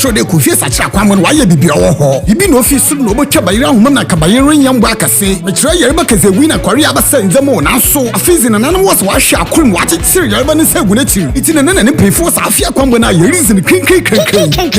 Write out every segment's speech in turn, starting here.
chro de Kofi Essarkyir Akwanbo no waye bibia wo ho ibi no office no botwa bayira ahomam na kabayere nyambo akase me kire yere bakaze wina kware abasa nzemo na so afizi na nanom was wa hwe akorum wa chekire yere ba ne sagu na chiri iti na ne payfo sa afia Akwanbo na yere reason krin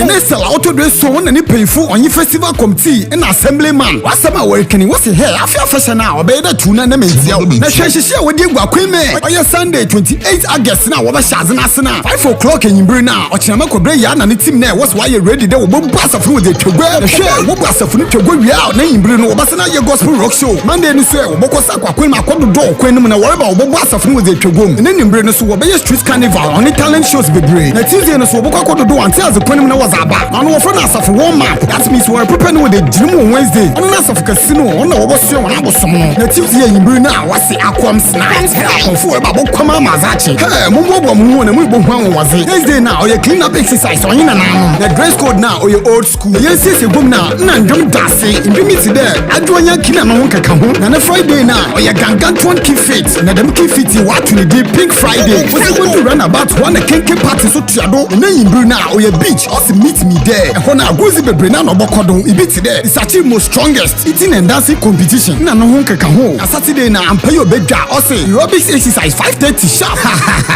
ne sala auto do so wona ne payfo onye festival committee na assemblyman wasama workini wose he afia fashion na obeyda tuna na mentia na hwehwehye wodi egu akweme oye Sunday 28 August na wo ba shaze na sena 5 o'clock enyimbre na ochinama kobre ya na ne team na was why ready dey wo bo asafo de twegwa na hwe wo bo asafo ne twegwa wia na enyimbre no wo ba sena ye gospel rock show Monday ni so wo bokosa kwakwema akodo do okwenum na woreba wo bo asafo ne de twegwom na enyimbre no so wo be street carnival on talent shows bebre na Tuesday no so wo bokwa akodo do until the ponim na was aba na no wo fra na asafo warm up that means we are preparing with the dream on Wednesday on na asafo kasino on na wo bo so na abosom na Tuesday enyimbre na wase akwam snacks akonfo ba bo kwama mazachi mumbo mu na mu bo hwan waze Wednesday na oye clean up exercise on na na dress code na oye old school yes gum na ndom dase ndimiti there adwonya kina no nkaka ho na Friday na oye gangan 20 feet na dem ki fit what we dey Pink Friday we go to run about one kenke party so tuado na yimbru na oye beach also meet me there ho na agozi bebre na no bokodo ibiti there Essarkyir most strongest eating and dancing competition na no nkaka ho na Saturday na ampayo bedwa also aerobics exercise 5:30 sharp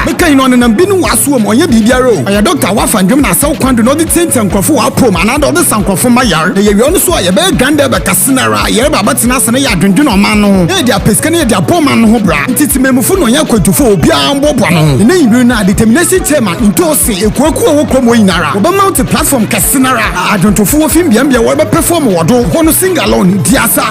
make you know na binu waso mo onye bibiaro oye doctor wa fandwem na saw kwando no the tent nkrofo wa prom and other sankrofo mayar na ye wi ono so ye be gande be kasenara ye ba batina sene ya dwendwen o ma no e dia peskane ye dia boma no ho bra ntitimemufu no nya kwatufo obi ambobwa no na yibiru na determination chairman ntose ekuaku wo kromo yinara oba mount platform kasenara adwontofo wo fim biambia wo be perform wodo hono sing alone diasa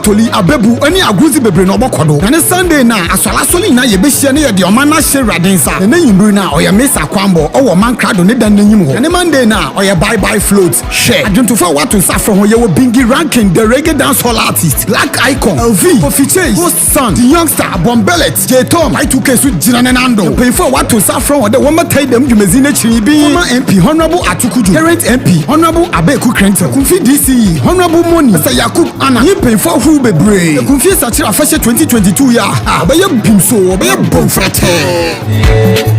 toli abebu ani aguzi bebre no bokodo na Sunday na aswala soli na ye be hia na ye dia oma na hye radensa na yibiru na oya Mr. Akwanbo owo man krado ne dan nanyim ho na Monday na oya bye float share adwontofo wato safro ho ye wo bingi ranking the reggae dance hall artist Black Icon LV Ofiche Host Son the youngster Bombellet J Tom I2K su jina ne nando pay for wato safro ho de wo matai dem dwumezi na chiri bi former MP Honorable Atukuju current MP Honorable Abeku Krenta Kumfi DC Honorable Moni Mr. Yakub Ana he pay for who bebre Kumfi Essarkyir afashe 2022 ya ba ye bimso ba ye bomfrate